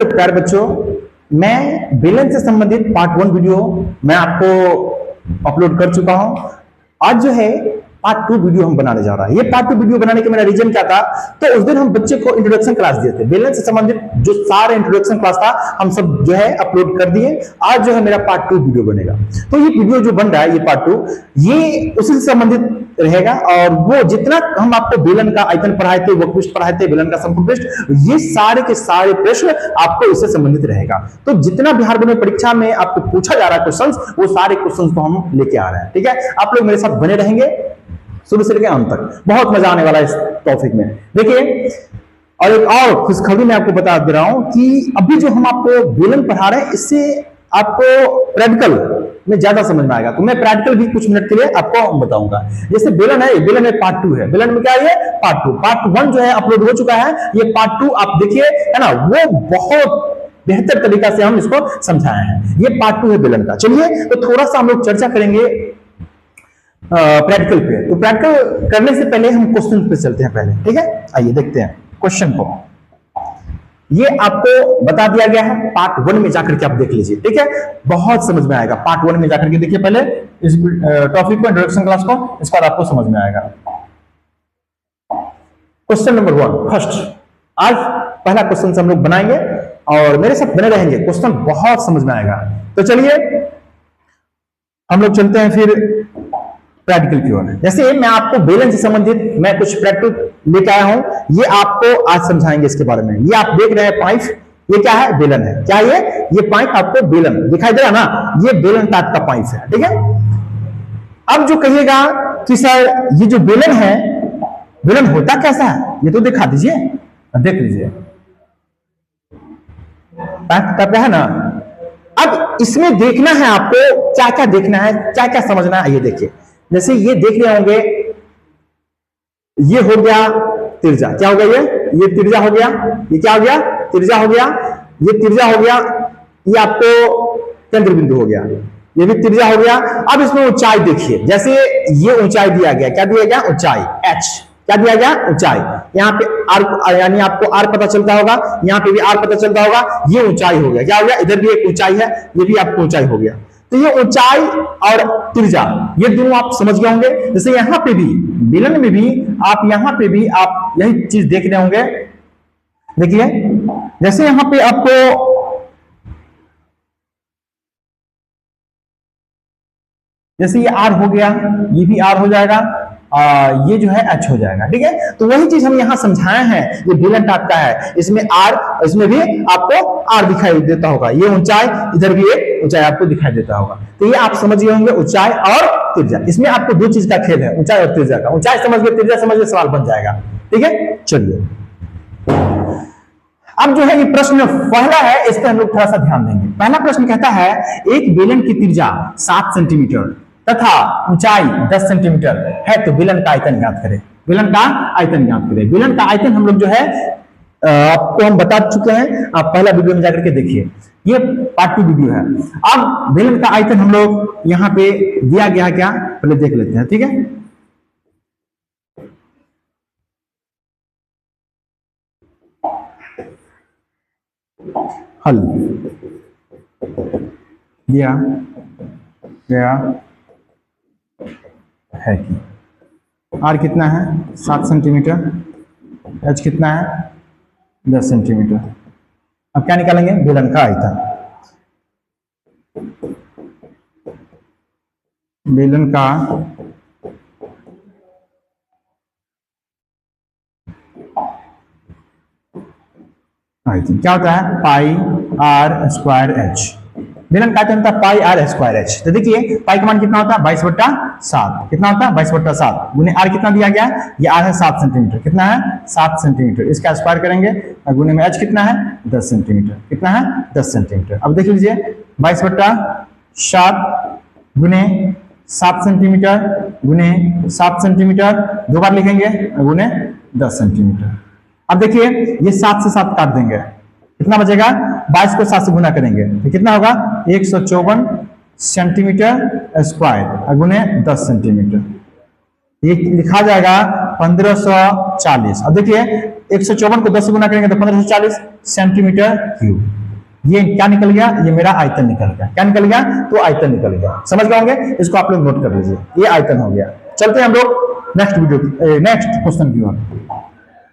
प्यारे बच्चों, मैं बेलन से संबंधित पार्ट 1 वीडियो मैं आपको अपलोड कर चुका हूं। आज जो है पार्ट 2 वीडियो हम बनाने जा रहा है। ये पार्ट 2 वीडियो बनाने का मेरा रीजन क्या था, तो उस दिन हम बच्चे को इंट्रोडक्शन क्लास दिए थे, बेलन से संबंधित जो सारे इंट्रोडक्शन क्लास था हम सब जो है अपलोड कर दिए। आज जो है मेरा पार्ट 2 वीडियो बनेगा। तो ये वीडियो जो बन रहा है, ये पार्ट 2 ये उसी से संबंधित रहेगा। और वो जितना हम आपको बेलन का आयतन पढ़ाए थे, वक्रपृष्ठ पढ़ाए थे, बेलन का समपृष्ठ, ये सारे के सारे प्रश्न आपको इससे संबंधित रहेगा। तो जितना बिहार बोर्ड में परीक्षा में आपको पूछा जा रहा है क्वेश्चंस, वो सारे क्वेश्चंस को हम लेके आ रहे हैं। ठीक है, आप लोग मेरे साथ बने रहेंगे शुरू से लेकर अंत तक। बहुत मजा आने वाला है इस टॉपिक में। देखिए, और एक और खुशखबरी मैं आपको बता दे रहा हूं कि अभी जो हम आपको बेलन पढ़ा रहे हैं, इससे आपको प्रैक्टिकल में ज्यादा समझ में आएगा। तो मैं प्रैक्टिकल भी कुछ मिनट के लिए आपको बताऊंगा। जैसे बेलन है, बेलन में पार्ट 2 है। बेलन में क्या है? पार्ट 2। पार्ट 1 जो है अपलोड हो चुका है, ये पार्ट 2 आप देखिए, है ना, वो बहुत बेहतर तरीका से हम इसको समझाए हैं। ये पार्ट 2 है बेलन का। चलिए, तो थोड़ा सा हम लोग चर्चा करेंगे प्रैक्टिकल पे। तो प्रैक्टिकल करने से पहले हम क्वेश्चन पे चलते हैं पहले। ठीक है, आइए देखते हैं क्वेश्चन को। ये आपको बता दिया गया है, पार्ट 1 में जाकर के आप देख लीजिए। ठीक है, बहुत समझ में आएगा। पार्ट 1 में जाकर के देखिए पहले इस टॉपिक को, इंट्रोडक्शन क्लास को, इसके बाद आपको समझ में आएगा। Question number 1 first. आज पहला क्वेश्चन हम लोग बनाएंगे और मेरे साथ बने रहेंगे, क्वेश्चन बहुत समझ में आएगा। तो चलिए हम लोग चलते हैं फिर प्रैक्टिकल की ओर। जैसे मैं आपको बेलन से संबंधित मैं कुछ प्रैक्टिकल लेकर आया हूं, ये आपको आज समझाएंगे इसके बारे में। ये आप देख रहे हैं पाइप, ये क्या है? बेलन है। क्या ये पाइप आपको बेलन दिखाई दे रहा ना, ये बेलन टाइप का पाइप है। ठीक है, अब जो कहिएगा कि सर ये जो बेलन है, बेलन होता कैसा है, ये तो दिखा दीजिए, देख लीजिए। पाइप का क्या है ना, अब इसमें देखना है आपको, क्या क्या देखना है, क्या क्या समझना है, ये देखिए। जैसे ये देख रहे होंगे, ये हो गया त्रिज्या। क्या हो गया? ये त्रिज्या हो गया। ये क्या हो गया? त्रिज्या हो गया। ये त्रिज्या हो गया। ये आपको केंद्र बिंदु हो गया। ये भी त्रिज्या हो गया। अब इसमें ऊंचाई देखिए, जैसे ये ऊंचाई दिया गया, क्या दिया गया? ऊंचाई h। क्या दिया गया? ऊंचाई। यहाँ पे r, यानी आपको r पता चलता होगा, यहाँ पे भी r पता चलता होगा। ये ऊंचाई हो गया। क्या हो गया? इधर भी एक ऊंचाई है, ये भी आपको ऊंचाई हो गया। तो ये ऊंचाई और त्रिज्या, ये दोनों आप समझ गए होंगे। जैसे यहाँ पे भी बेलन में भी आप, यहाँ पे भी आप यही चीज देख रहे होंगे। देखिए, जैसे यहाँ पे आपको जैसे ये R हो गया, ये भी R हो जाएगा, ये जो है H हो जाएगा। ठीक है, तो वही चीज हम यहां समझाए हैं। ये बेलन टाइप का है, इसमें R, इसमें भी आपको R दिखाई देता होगा। ये ऊंचाई, इधर भी एक ऊंचाई आपको दिखाई देता होगा। तो ये आप समझ गए होंगे, ऊंचाई और त्रिज्या। इसमें आपको दो चीज का खेल है, ऊंचाई और त्रिज्या का। ऊंचाई समझ गए, त्रिज्या समझ गए, सवाल बन जाएगा। ठीक है, चलिए अब जो है ये प्रश्न पहला है, इस पर हम लोग थोड़ा सा ध्यान देंगे। पहला प्रश्न कहता है, एक बेलन की त्रिज्या 7 सेंटीमीटर तथा ऊंचाई 10 सेंटीमीटर है, तो बेलन का आयतन ज्ञात करें। बेलन का आयतन ज्ञात करें। बेलन का आयतन हम लोग जो है आपको हम बता चुके हैं, आप पहला वीडियो में जाकर के देखिए। ये पार्ट 2 वीडियो है। अब बेलन का आयतन हम लोग यहाँ पे दिया गया है, क्या पहले देख लेते हैं। ठीक है, हल दिया गया है कि R कितना है? 7 सेंटीमीटर। H कितना है? 10 सेंटीमीटर। अब क्या निकालेंगे? बेलन का आयतन। बेलन का आयतन क्या होता है? पाई R स्क्वायर H। बेलन का आयतन होता है पाई R स्क्वायर H। तो देखिए, पाई का मान कितना होता है? 22/7। कितना होता है? 22/7 गुने R कितना दिया गया है? ये R है 7 सेंटीमीटर। कितना है? 7 सेंटीमीटर। इसका स्क्वायर करेंगे और गुने में H कितना है? 10 सेंटीमीटर। कितना है? 10 सेंटीमीटर। अब देख लीजिए, 22/7 गुने 7 सेंटीमीटर गुने 7 सेंटीमीटर, दो बार लिखेंगे, गुने 10 सेंटीमीटर। अब देखिए, ये 7 से 7 काट देंगे, कितना बचेगा? 22 को 7 से गुना करेंगे तो कितना होगा? 154 सेंटीमीटर स्क्वायर गुने 10 सेंटीमीटर। ये लिखा जाएगा 1540। अब देखिए 154 को 10 से गुना करेंगे तो 1540 सेंटीमीटर क्यूब। ये क्या निकल गया? ये मेरा आयतन निकल गया। क्या निकल गया? तो आयतन निकल गया। समझ गए होंगे? इसको आप लोग नोट कर लीजिए, ये आयतन हो गया। चलते हैं हम लोग नेक्स्ट क्वेश्चन की ओर।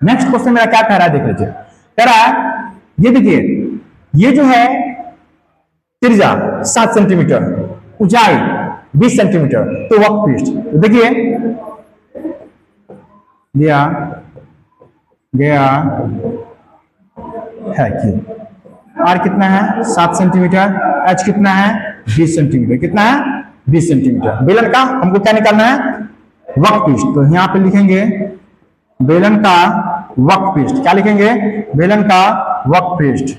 नेक्स्ट क्वेश्चन मेरा क्या कह रहा है देख लीजिए। कह रहा है ये देखिए, ये जो है त्रिज्या 7 सेंटीमीटर, ऊंचाई 20 सेंटीमीटर, तो वक्रपृष्ठ तो देखिए दिया गया है कि आर कितना है? 7 सेंटीमीटर, एच कितना है? 20 सेंटीमीटर। कितना है? 20 सेंटीमीटर। बेलन का हमको क्या निकालना है? वक्रपृष्ठ। तो यहां पे लिखेंगे बेलन का वक्रपृष्ठ। क्या लिखेंगे? बेलन का वक्रपृष्ठ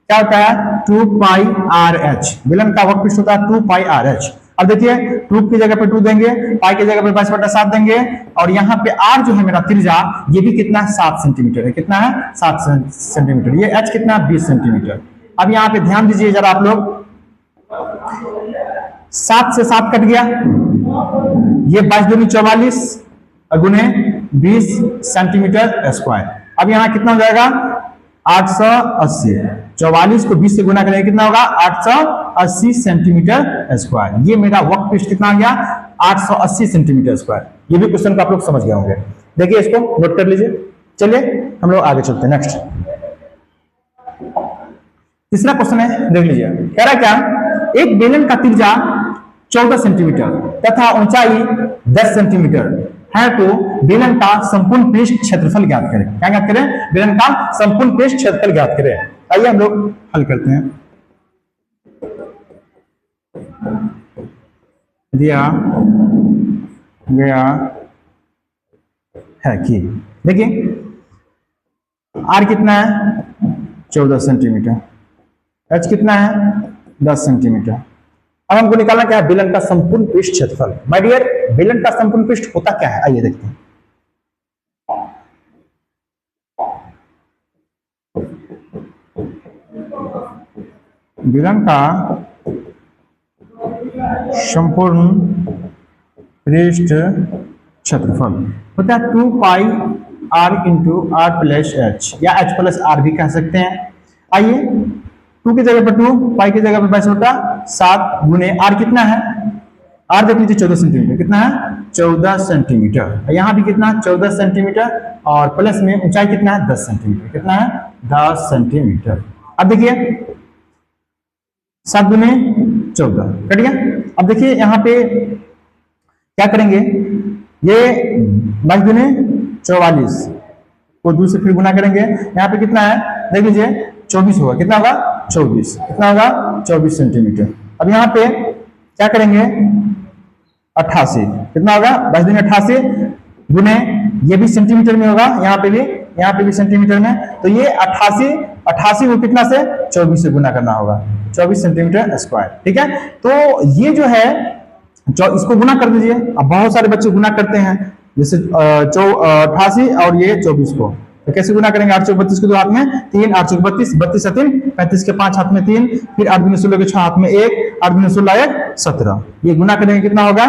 क्या होता है? 2 पाई आर एच। बेलन का वक्रपृष्ठ होता है 2 पाई आर एच। अब देखिए 2 की जगह पे 2 देंगे, पाई की जगह पे 22/7 देंगे, और यहाँ पे आर जो है मेरा त्रिज्या, ये भी कितना है? 7 सेंटीमीटर है। कितना है? 7 सेंटीमीटर। ये एच कितना है? 20 सेंटीमीटर। अब यहाँ पे ध्यान दीजिए जरा आप लोग, 7 से 7 कट गया, ये 22 दूनी 44 गुने 20 सेंटीमीटर स्क्वायर। अब यहाँ कितना हो जाएगा? 880। 44 को 20 से गुना करेंगे कितना होगा? 880 सेंटीमीटर स्क्वायर। ये मेरा वक्रपृष्ठ कितना आ गया? 880 सेंटीमीटर स्क्वायर। ये भी क्वेश्चन को आप लोग समझ गए होंगे। देखिए इसको नोट कर लीजिए। चलिए हम लोग आगे चलते हैं। नेक्स्ट तीसरा क्वेश्चन है, देख लीजिए। कह रहा क्या? एक बेलन का त्रिज्या 14 सेंटीमीटर तथा ऊंचाई 10 सेंटीमीटर है, तो बेलन का संपूर्ण पृष्ठ क्षेत्रफल ज्ञात करें। क्या ज्ञात करें? बेलन का संपूर्ण पृष्ठ क्षेत्रफल ज्ञात करें। आइए हम लोग हल करते हैं। दिया गया है कि देखिए आर कितना है? 14 सेंटीमीटर, एच कितना है? 10 सेंटीमीटर। अब हमको निकालना क्या है? बेलन का संपूर्ण पृष्ठ क्षेत्रफल। माय डियर, बेलन का संपूर्ण पृष्ठ होता क्या है? आइए देखते हैं। बेलन का संपूर्ण पृष्ठ क्षेत्रफल होता है 2 pi r into r plus h, या एच प्लस आर भी कह सकते हैं। आइए 2 की जगह पर 2, पाई की जगह पर 22/7 गुने आर कितना है? आर देख लीजिए 14 सेंटीमीटर। कितना है? 14 सेंटीमीटर। यहाँ भी कितना? 14 सेंटीमीटर, और प्लस में ऊंचाई कितना है? 10 सेंटीमीटर। कितना है? 10 सेंटीमीटर। अब देखिए 7 गुने 14 कट गया। अब देखिए यहाँ पे क्या करेंगे? ये 22 गुने 44 को 2 से फिर गुना करेंगे। यहाँ पे कितना है? देख लीजिए 24 होगा। कितना होगा? 24। कितना होगा? 24 सेंटीमीटर। अब यहाँ पे क्या करेंगे? 88। कितना होगा? 22 दूनी 88 गुने, ये भी सेंटीमीटर में होगा, यहाँ पे भी सेंटीमीटर में। तो ये 88 को कितना से? 24 से गुना करना होगा, 24 सेंटीमीटर स्क्वायर। ठीक है, तो ये जो है इसको गुना कर दीजिए। अब बहुत सारे बच्चे गुना करते हैं, जैसे 88 और ये 24 को, तो कैसे गुना करेंगे? 8 32 के 2 हाथ में 3, 8 32, 32 से 3 35 के 5 हाथ में 3, फिर 8 दूनी 16 के 6 हाथ में 1, 8 दूनी 16 1 17। ये गुना करेंगे कितना होगा?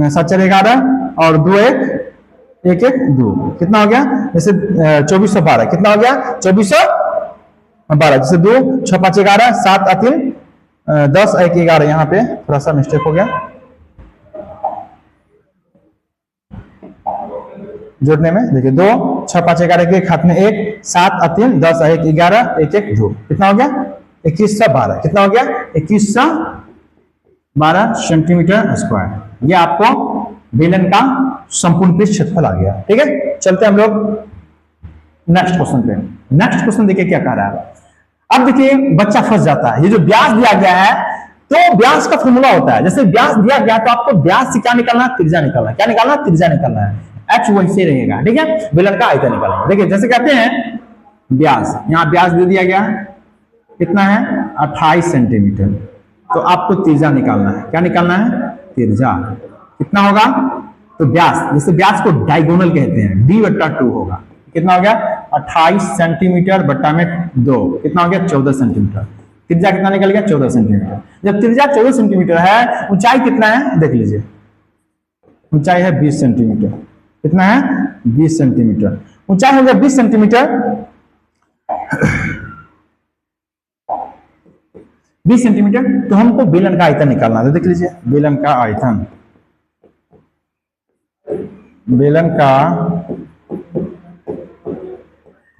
7 4 11 और 2 1 1 1 2। कितना हो गया? जैसे 2412। कितना हो गया? 2412। जैसे 2 6 5 11 7 3 10 1 11। यहाँ पे थोड़ा सा मिस्टेक हो गया जोड़ने में। देखिए 2 6 5 11 के हाथ में 1 7 3 10 1 11 1 1 2। कितना हो गया? 2112। कितना हो गया? 2112 सेंटीमीटर स्क्वायर। ये आपको बेलन का संपूर्ण पृष्ठ क्षेत्रफल आ गया। ठीक है, चलते हैं हम लोग नेक्स्ट क्वेश्चन पे। नेक्स्ट क्वेश्चन देखिए क्या कह रहा है। अब देखिए बच्चा फंस जाता है। ये जो व्यास दिया गया है, तो व्यास का फॉर्मूला होता है, जैसे व्यास दिया गया तो आपको व्यास से क्या निकालना है? त्रिज्या निकालना है। क्या निकालना है? त्रिज्या निकालना है। एच वैसे रहेगा। ठीक है, बेलन का आयतन निकालेंगे। देखिए जैसे कहते हैं व्यास, यहाँ व्यास दे दिया गया कितना है? 28 सेंटीमीटर। तो आपको त्रिज्या निकालना है। क्या निकालना है? त्रिज्या कितना होगा? तो व्यास, जैसे व्यास को डायगोनल कहते हैं, d/2 होगा। कितना हो गया? 28 सेंटीमीटर बट्टा में 2। कितना हो गया? 14 सेंटीमीटर। त्रिज्या कितना निकल गया? 14 सेंटीमीटर। जब त्रिज्या 14 सेंटीमीटर है, ऊंचाई कितना है? देख लीजिए, ऊंचाई है 20 सेंटीमीटर। कितना है? 20 सेंटीमीटर। ऊंचाई हो गया 20 सेंटीमीटर, 20 सेंटीमीटर। तो हमको बेलन का आयतन निकालना है। तो देख लीजिए बेलन का आयतन, बेलन का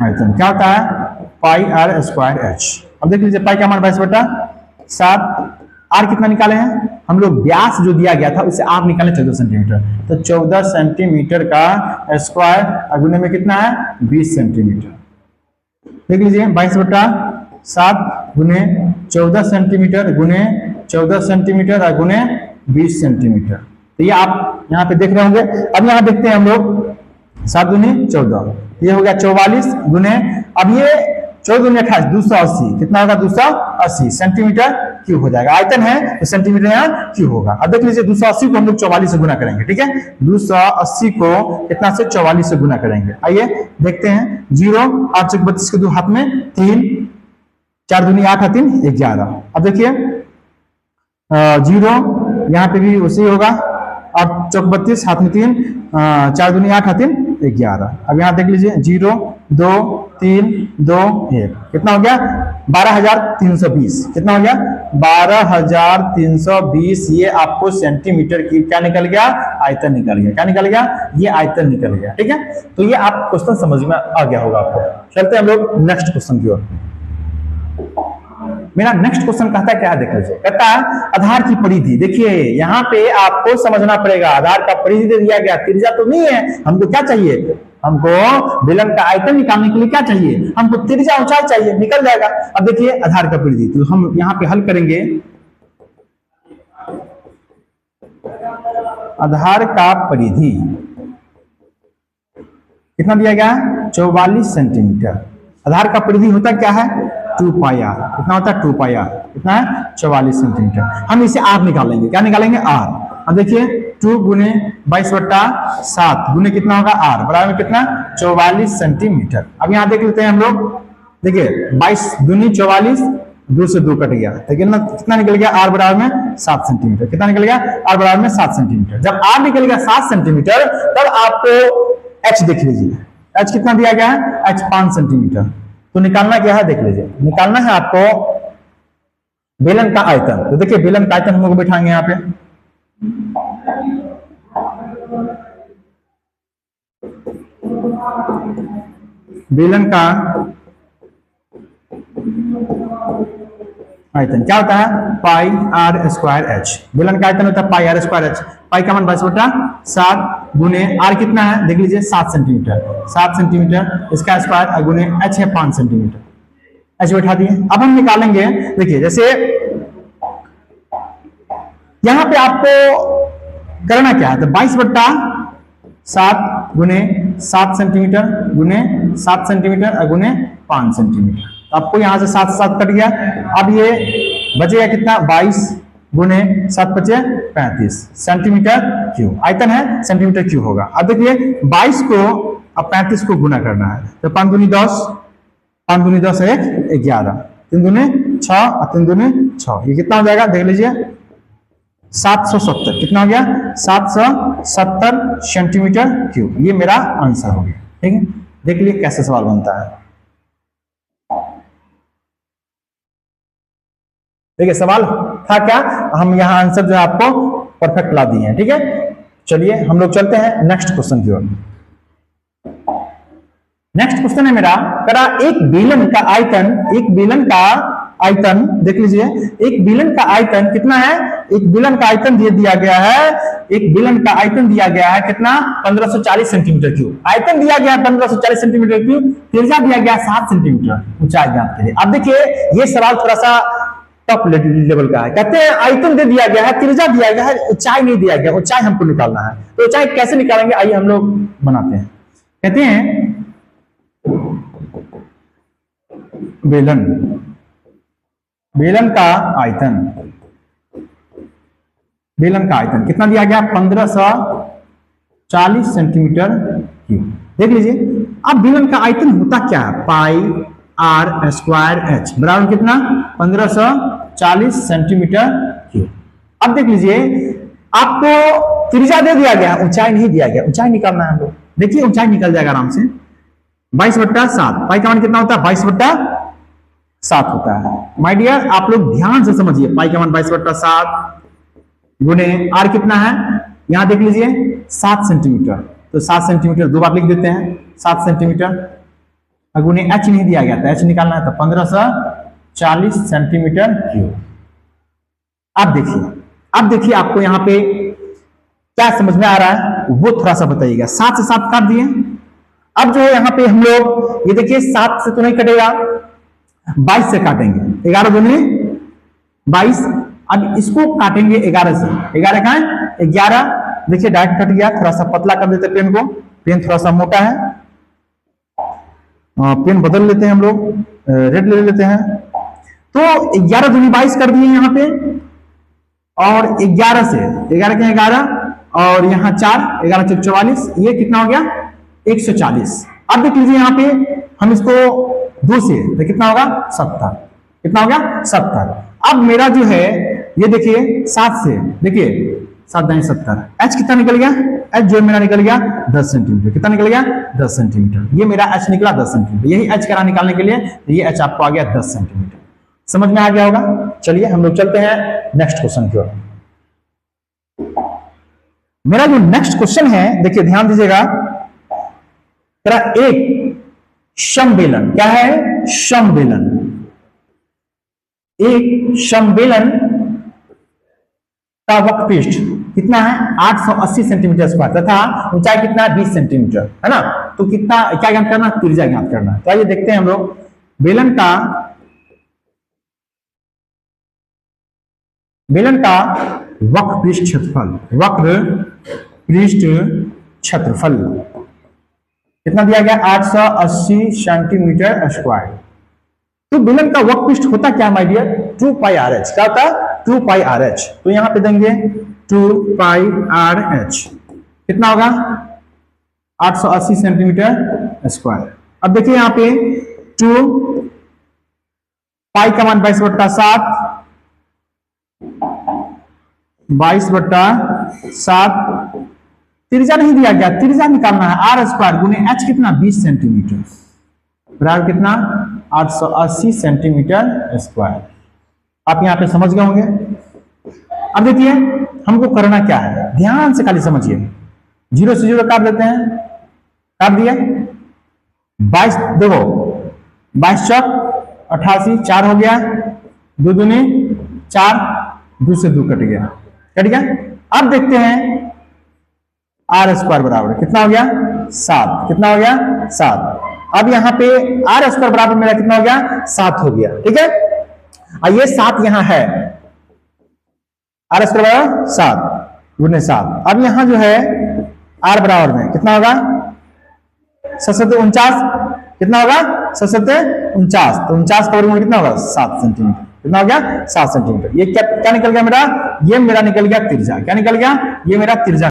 आयतन क्या होता है? पाई आर स्क्वायर एच। अब देख लीजिए पाई का मान 22/7। आर कितना निकाले हैं हम लोग? व्यास जो दिया गया था उससे आर निकाले 14 सेंटीमीटर। तो 14 सेंटीमीटर का स्क्वायर गुने में कितना है? 20 सेंटीमीटर। देख लीजिए 22/7 गुने 14 सेंटीमीटर गुने 14 सेंटीमीटर और गुने 20 सेंटीमीटर। तो ये आप यहाँ पे देख रहे होंगे। अब यहाँ देखते हैं हम लोग 7 दूनी 14, ये हो गया 44 गुने, अब ये 14 दूनी 28, 280 कितना होगा? 280 सेंटीमीटर क्यूब हो जाएगा। आयतन है तो सेंटीमीटर यहाँ क्यूब होगा। अब देख लीजिए 280 को हम लोग 44 से गुना करेंगे। ठीक है, 280 को कितना से? 44 से गुना करेंगे। आइए देखते हैं। 0 8 चौक 32 के 2 हाथ में 3, 4 दूनी 8 3 11। अब देखिए 0 यहाँ पे भी उसी होगा, 8 चौक 32 हाथ में 3, 4 दूनी 8 3 11। अब यहाँ देख लीजिए 0 2 3 2 1 कितना हो गया? 12,320। कितना हो गया? 12,320। ये आपको सेंटीमीटर की क्या निकल गया? आयतन निकल गया। क्या निकल गया? ये आयतन निकल गया। ठीक है, तो ये आप क्वेश्चन समझ में आ गया होगा आपको। चलते हैं हम लोग नेक्स्ट क्वेश्चन की ओर। मेरा नेक्स्ट क्वेश्चन कहता है क्या? देख लीजिए, कहता है आधार की परिधि। देखिए यहाँ पे आपको समझना पड़ेगा, आधार का परिधि दे दिया गया, त्रिज्या तो नहीं है। हमको क्या चाहिए? हमको बेलन का आयतन निकालने के लिए क्या चाहिए? हमको त्रिज्या ऊंचाई चाहिए, निकल जाएगा। अब देखिए आधार का परिधि, तो हम यहाँ पे हल करेंगे। आधार का परिधि कितना दिया गया है? 44 सेंटीमीटर। आधार का परिधि होता क्या है? 2 पाई आर। कितना होता है? 2 पाई आर। कितना है? 44 सेंटीमीटर। हम इसे आर निकालेंगे। क्या निकालेंगे? आर। अब देखिए 2 गुने 22/7 गुने कितना होगा? आर बराबर में कितना? 44 सेंटीमीटर। अब यहाँ देख लेते हैं हम लोग। देखिए 22 दूनी 44, 2 से 2 कट गया, तो कितना निकल गया? आर बराबर में 7 सेंटीमीटर। कितना निकल गया? आर बराबर में 7 सेंटीमीटर। जब आर निकल गया 7 सेंटीमीटर, तब आपको एच देख लीजिए। एच कितना दिया गया है? H 5 centimetre. तो निकालना क्या है? देख लीजिए, निकालना है आपको बेलन का आयतन। तो देखिए बेलन का आयतन हम लोग बैठाएंगे यहाँ पे। बेलन का आयतन क्या होता है? पाई आर स्क्वायर एच। बेलन का आयतन होता है पाई आर स्क्वायर एच। पाई का मान 22/7 गुने आर कितना है? देख लीजिए 7 सेंटीमीटर। 7 सेंटीमीटर इसका स्क्वायर गुने एच है 5 सेंटीमीटर। एच बैठा दिए। अब हम निकालेंगे। देखिए जैसे यहां पे आपको करना क्या है? तो 22/7 गुने 7 सेंटीमीटर गुने 7 सेंटीमीटर गुने 5 सेंटीमीटर। आपको यहां से 7 से 7 कट गया। अब ये बचेगा कितना? 22 गुने 7 बचे 35 सेंटीमीटर क्यूब। आयतन है सेंटीमीटर क्यूब होगा। अब देखिए 22 को अब 35 को गुना करना है। तो 5 दूनी 10, 5 दूनी 10 है 11, 3 दूनी 6 और 3 दूनी 6। ये कितना हो जाएगा? देख लीजिए 770। कितना हो गया? 770 सेंटीमीटर क्यूब। ये मेरा आंसर हो गया। ठीक है, देख लीजिए कैसे सवाल बनता है। देखिए सवाल था क्या? हम यहाँ आंसर जो है आपको परफेक्ट ला दिए हैं। ठीक है, चलिए हम लोग चलते हैं नेक्स्ट क्वेश्चन की ओर। नेक्स्ट क्वेश्चन है मेरा, करा एक बेलन का आयतन, एक बेलन का आयतन देख लीजिए, एक बेलन का आयतन कितना है? एक बेलन का आयतन दिया गया है, एक बेलन का आयतन दिया गया है कितना? 1540 सेंटीमीटर क्यूब। आयतन दिया गया 1540 सेंटीमीटर क्यूब, त्रिज्या दिया गया 7 सेंटीमीटर ऊंचाई ज्ञात करिए। अब देखिए ये सवाल थोड़ा सा टॉप लेवल का है। कहते हैं आयतन दे दिया गया है, त्रिज्या दिया गया है, ऊंचाई नहीं दिया गया। ऊंचाई हमको निकालना है, तो ऊंचाई कैसे निकालेंगे? आइए हम लोग बनाते हैं। कहते हैं बेलन, बेलन का आयतन, बेलन का आयतन कितना दिया गया? 1540 सेंटीमीटर क्यूब। देख लीजिए अब बेलन का आयतन होता क्या है? पाई आर स्क्वायर एच बराबर कितना? 1540 सेंटीमीटर क्यूब। अब देख लीजिए आपको त्रिज्या दे दिया गया, ऊंचाई नहीं दिया गया। ऊंचाई निकालना है हम लोग। देखिए ऊंचाई निकल जाएगा आराम से। 22/7 पाई का मान कितना होता है? 22/7 होता है। माय डियर आप लोग ध्यान से समझिए, पाई का मान 22/7 गुने आर कितना है, यहां देख लीजिए 7 सेंटीमीटर, तो 7 सेंटीमीटर दो बार लिख देते हैं 7 सेंटीमीटर, गुने एच नहीं दिया गया था, एच निकालना है तो 1540 सेंटीमीटर क्यूब। अब देखिए आपको यहां पे क्या समझ में आ रहा है वो थोड़ा सा बताइएगा। 7 से 7 काट दिए। अब जो है यहां पे हम लोग ये देखिए 7 से तो नहीं कटेगा, 22 से काटेंगे, 11 दूनी 22। अब इसको काटेंगे 11 से, 11 कहां है? 11। देखिए डायरेक्ट कट गया, थोड़ा सा पतला कर देते पेन को, पेन थोड़ा सा मोटा है, पेन बदल लेते हैं हम लोग, रेड ले लेते हैं। तो 11 दूनी 22 कर दिए यहां पे, और 11 से 11 के 11 और यहां 4, 11 से 44, ये कितना हो गया? 140। अब देख लीजिए यहां पे हम इसको 2 से तो कितना होगा? 70। कितना हो गया? 70। अब मेरा जो है ये देखिए 7 से, देखिए 7 दाएं 70, एच कितना निकल गया? एच जो मेरा निकल गया 10 सेंटीमीटर। कितना निकल गया? 10 सेंटीमीटर। ये मेरा एच निकला 10 सेंटीमीटर। यही एच करा निकालने के लिए ये एच आपको आ गया 10 सेंटीमीटर। समझ में आ गया होगा? चलिए हम लोग चलते हैं नेक्स्ट क्वेश्चन की ओर। मेरा जो नेक्स्ट क्वेश्चन है देखिए ध्यान दीजिएगा, तेरा एक समबेलन, क्या है? समबेलन। एक समबेलन का वक्रपृष्ठ कितना है? 880 सेंटीमीटर स्क्वायर तथा ऊंचाई कितना है? 20 सेंटीमीटर, है ना? तो कितना क्या ज्ञात करना? त्रिज्या ज्ञात करना है। तो आइए देखते हैं हम लोग बेलन का वक्रपृष्ठ क्षेत्रफल कितना दिया गया? 880 सेंटीमीटर स्क्वायर। तो बेलन का वक्रपृष्ठ होता क्या माय डियर? 2πRh। क्या होता है? 2πRh। तो यहां पे देंगे 2πRh कितना होगा? 880 सेंटीमीटर स्क्वायर। अब देखिए यहां पे 2 पाई का मान 22/7, 22/7, त्रिज्या नहीं दिया गया, त्रिज्या निकालना है। आर स्क्वायर गुने एच कितना? 20 सेंटीमीटर बराबर कितना? 880 सेंटीमीटर स्क्वायर। आप यहां पे समझ गए होंगे। अब देखिए हमको करना क्या है, ध्यान से खाली समझिए। 0 से 0 काट देते हैं, काट दिए। 22 देखो 22 चौक 88, 4 हो गया, 2 दूनी 4, 2 से 2 कट गया। अब देखते हैं आर स्क्वायर बराबर कितना हो गया? 7। कितना हो गया? 7। अब यहां पे आर स्क्वायर बराबर मेरा कितना हो गया? 7 हो गया। ठीक है, और ये 7 यहां है, आर स्क्वायर बराबर 7 गुने 7। अब यहां जो है आर बराबर में कितना होगा? 749। कितना होगा? 749। तो 49 का वर्गमूल कितना होगा? 7 सेंटीमीटर। कितना हो गया? 7 सेंटीमीटर। ये क्या निकल गया मेरा? ये मेरा निकल गया त्रिज्या। क्या निकल गया? ये मेरा त्रिज्या।